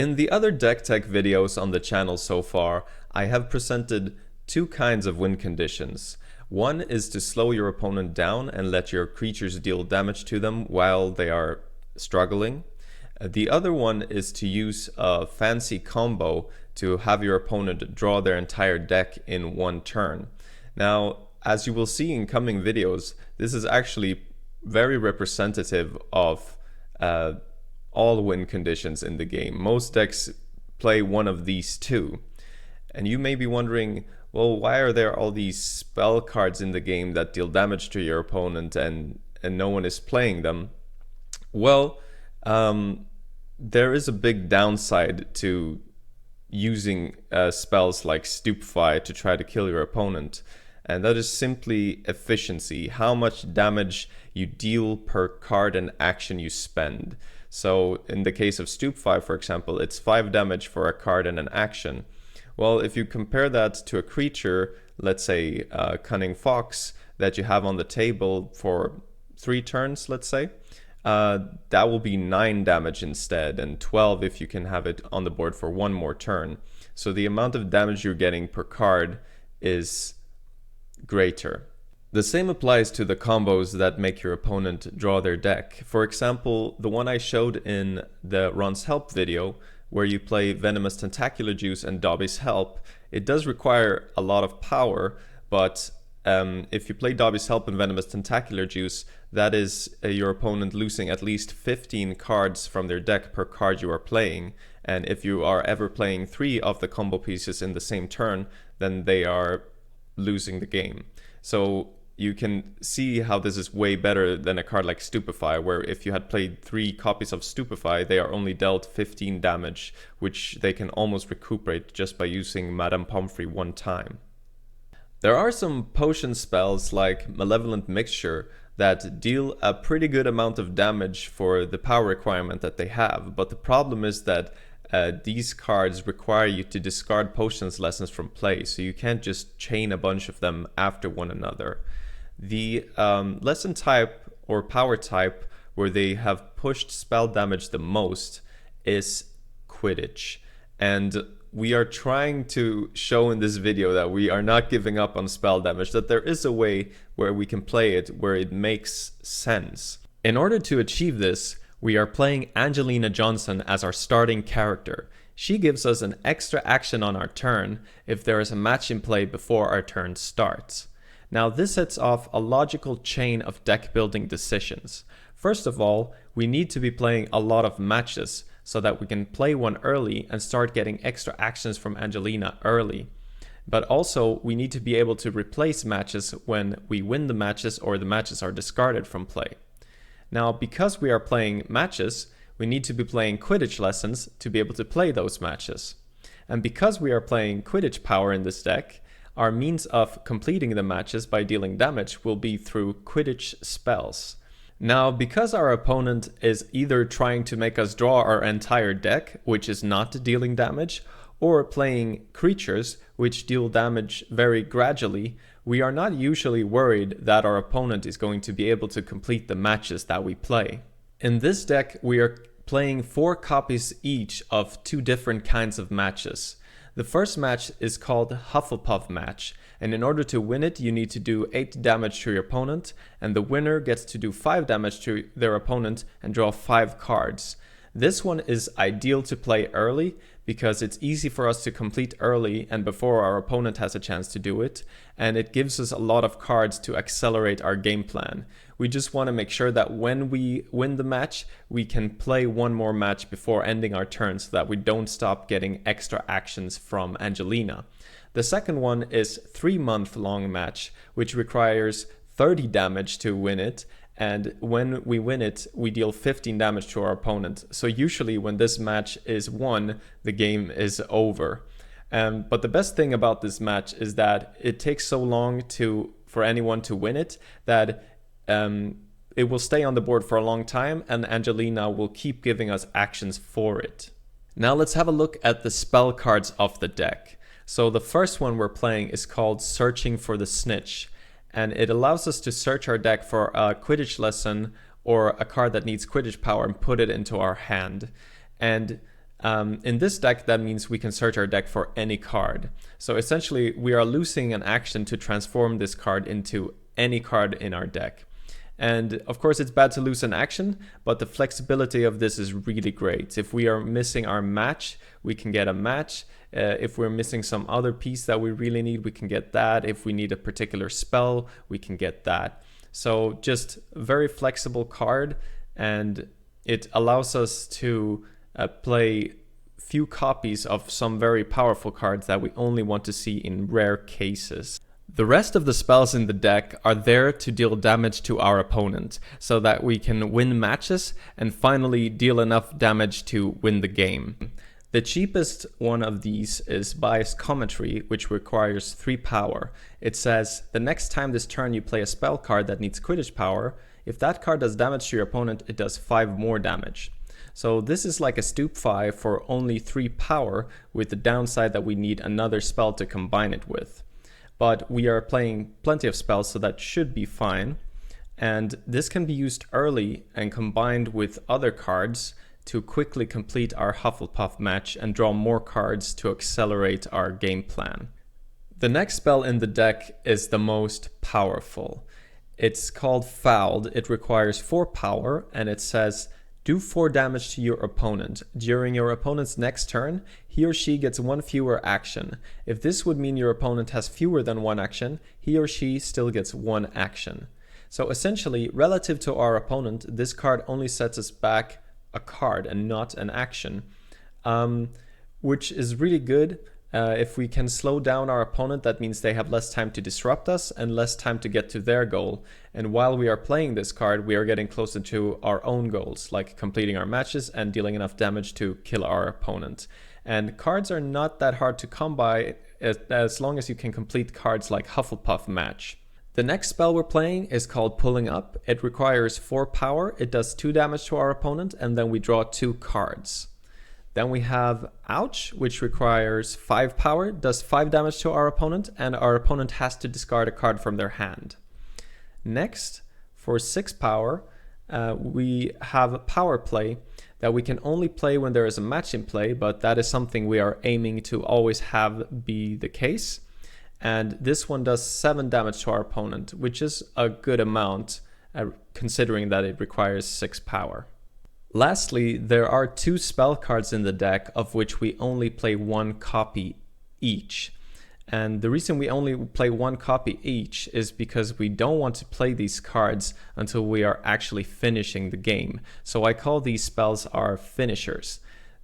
In the other deck tech videos on the channel so far, I have presented two kinds of win conditions. One is to slow your opponent down and let your creatures deal damage to them while they are struggling. The other one is to use a fancy combo to have your opponent draw their entire deck in one turn. Now, as you will see in coming videos, this is actually very representative of all win conditions in the game. Most decks play one of these two. And you may be wondering, well, why are there all these spell cards in the game that deal damage to your opponent and no one is playing them? Well, there is a big downside to using spells like Stupefy to try to kill your opponent. And that is simply efficiency, how much damage you deal per card and action you spend. So in the case of Stupefy, for example, it's 5 damage for a card and an action. Well, if you compare that to a creature, let's say a Cunning Fox, that you have on the table for 3 turns, let's say, that will be 9 damage instead, and 12 if you can have it on the board for 1 more turn. So the amount of damage you're getting per card is greater. The same applies to the combos that make your opponent draw their deck. For example, the one I showed in the Ron's Help video, where you play Venomous Tentacular Juice and Dobby's Help, it does require a lot of power, but if you play Dobby's Help and Venomous Tentacular Juice, that is your opponent losing at least 15 cards from their deck per card you are playing. And if you are ever playing 3 of the combo pieces in the same turn, then they are losing the game. So you can see how this is way better than a card like Stupefy, where if you had played 3 copies of Stupefy, they are only dealt 15 damage, which they can almost recuperate just by using Madame Pomfrey 1 time. There are some potion spells like Malevolent Mixture that deal a pretty good amount of damage for the power requirement that they have, but the problem is that these cards require you to discard potions lessons from play, so you can't just chain a bunch of them after one another. The lesson type or power type where they have pushed spell damage the most is Quidditch, and we are trying to show in this video that we are not giving up on spell damage, that there is a way where we can play it where it makes sense. In order to achieve this, we are playing Angelina Johnson as our starting character. She gives us an extra action on our turn if there is a match in play before our turn starts. Now this sets off a logical chain of deck building decisions. First of all, we need to be playing a lot of matches so that we can play one early and start getting extra actions from Angelina early. But also we need to be able to replace matches when we win the matches or the matches are discarded from play. Now, because we are playing matches, we need to be playing Quidditch lessons to be able to play those matches. And because we are playing Quidditch Power in this deck, our means of completing the matches by dealing damage will be through Quidditch spells. Now, because our opponent is either trying to make us draw our entire deck, which is not dealing damage, or playing creatures, which deal damage very gradually, we are not usually worried that our opponent is going to be able to complete the matches that we play. In this deck, we are playing 4 copies each of 2 different kinds of matches. The first match is called Hufflepuff Match, and in order to win it, you need to do 8 damage to your opponent, and the winner gets to do 5 damage to their opponent and draw 5 cards. This one is ideal to play early because it's easy for us to complete early and before our opponent has a chance to do it, and it gives us a lot of cards to accelerate our game plan. We just want to make sure that when we win the match, we can play one more match before ending our turn so that we don't stop getting extra actions from Angelina. The second one is 3-month-long match, which requires 30 damage to win it. And when we win it, we deal 15 damage to our opponent. So usually when this match is won, the game is over. But the best thing about this match is that it takes so long for anyone to win it that it will stay on the board for a long time, and Angelina will keep giving us actions for it. Now let's have a look at the spell cards of the deck. So the first one we're playing is called Searching for the Snitch. And it allows us to search our deck for a Quidditch lesson or a card that needs Quidditch power and put it into our hand. And In this deck, that means we can search our deck for any card. So essentially, we are losing an action to transform this card into any card in our deck. And of course, it's bad to lose an action, but the flexibility of this is really great. If we are missing our match, we can get a match. If we're missing some other piece that we really need, we can get that. If we need a particular spell, we can get that. So just a very flexible card, and it allows us to play few copies of some very powerful cards that we only want to see in rare cases. The rest of the spells in the deck are there to deal damage to our opponent, so that we can win matches and finally deal enough damage to win the game. The cheapest one of these is Biased Commentary, which requires 3 power. It says, the next time this turn you play a spell card that needs Quidditch power, if that card does damage to your opponent, it does 5 more damage. So this is like a Stoop 5 for only 3 power, with the downside that we need another spell to combine it with. But we are playing plenty of spells, so that should be fine. And this can be used early and combined with other cards to quickly complete our Hufflepuff match and draw more cards to accelerate our game plan. The next spell in the deck is the most powerful. It's called Fouled. It requires 4 power, and it says, do 4 damage to your opponent. During your opponent's next turn, he or she gets 1 fewer action. If this would mean your opponent has fewer than 1 action, he or she still gets 1 action. So essentially, relative to our opponent, this card only sets us back a card and not an action, which is really good. If we can slow down our opponent, that means they have less time to disrupt us and less time to get to their goal. And while we are playing this card, we are getting closer to our own goals, like completing our matches and dealing enough damage to kill our opponent. And cards are not that hard to come by as long as you can complete cards like Hufflepuff Match. The next spell we're playing is called Pulling Up. It requires 4 power, it does 2 damage to our opponent, and then we draw 2 cards. Then we have Ouch, which requires 5 power, does 5 damage to our opponent, and our opponent has to discard a card from their hand. Next, for 6 power, we have Power Play that we can only play when there is a match in play, but that is something we are aiming to always have be the case. And this one does 7 damage to our opponent, which is a good amount, considering that it requires 6 power. Lastly, there are 2 spell cards in the deck of which we only play 1 copy each. And the reason we only play 1 copy each is because we don't want to play these cards until we are actually finishing the game. So I call these spells our finishers.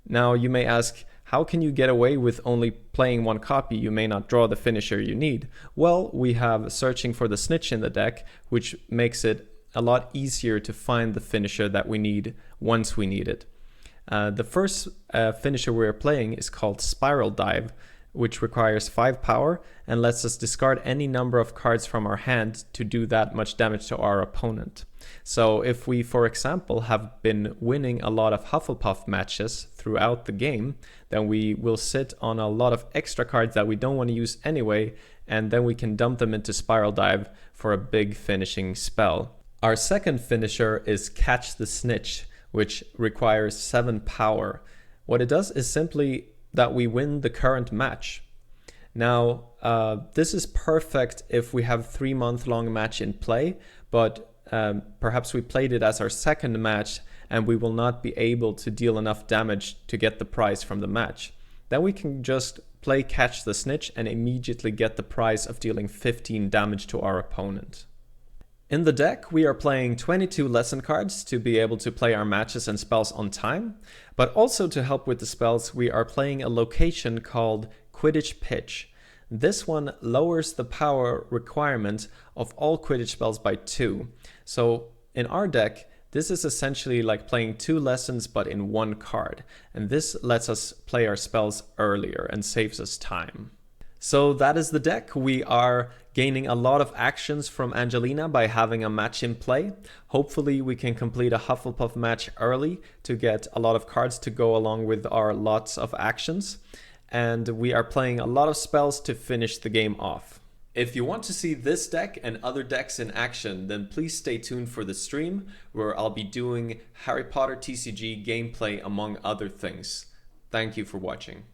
Now you may ask, how can you get away with only playing 1 copy? You may not draw the finisher you need. Well, we have Searching for the Snitch in the deck, which makes it a lot easier to find the finisher that we need once we need it. The first finisher we're playing is called Spiral Dive, which requires 5 power and lets us discard any number of cards from our hand to do that much damage to our opponent. So if we, for example, have been winning a lot of Hufflepuff matches throughout the game, then we will sit on a lot of extra cards that we don't want to use anyway, and then we can dump them into Spiral Dive for a big finishing spell. Our second finisher is Catch the Snitch, which requires 7 power. What it does is simply that we win the current match. Now, this is perfect if we have 3-month-long match in play, but perhaps we played it as our second match and we will not be able to deal enough damage to get the prize from the match. Then we can just play Catch the Snitch and immediately get the prize of dealing 15 damage to our opponent. In the deck, we are playing 22 lesson cards to be able to play our matches and spells on time, but also to help with the spells, we are playing a location called Quidditch Pitch. This one lowers the power requirement of all Quidditch spells by 2. So in our deck, this is essentially like playing 2 lessons but in 1 card, and this lets us play our spells earlier and saves us time. So that is the deck. We are gaining a lot of actions from Angelina by having a match in play. Hopefully we can complete a Hufflepuff match early to get a lot of cards to go along with our lots of actions. And we are playing a lot of spells to finish the game off. If you want to see this deck and other decks in action, then please stay tuned for the stream where I'll be doing Harry Potter TCG gameplay among other things. Thank you for watching.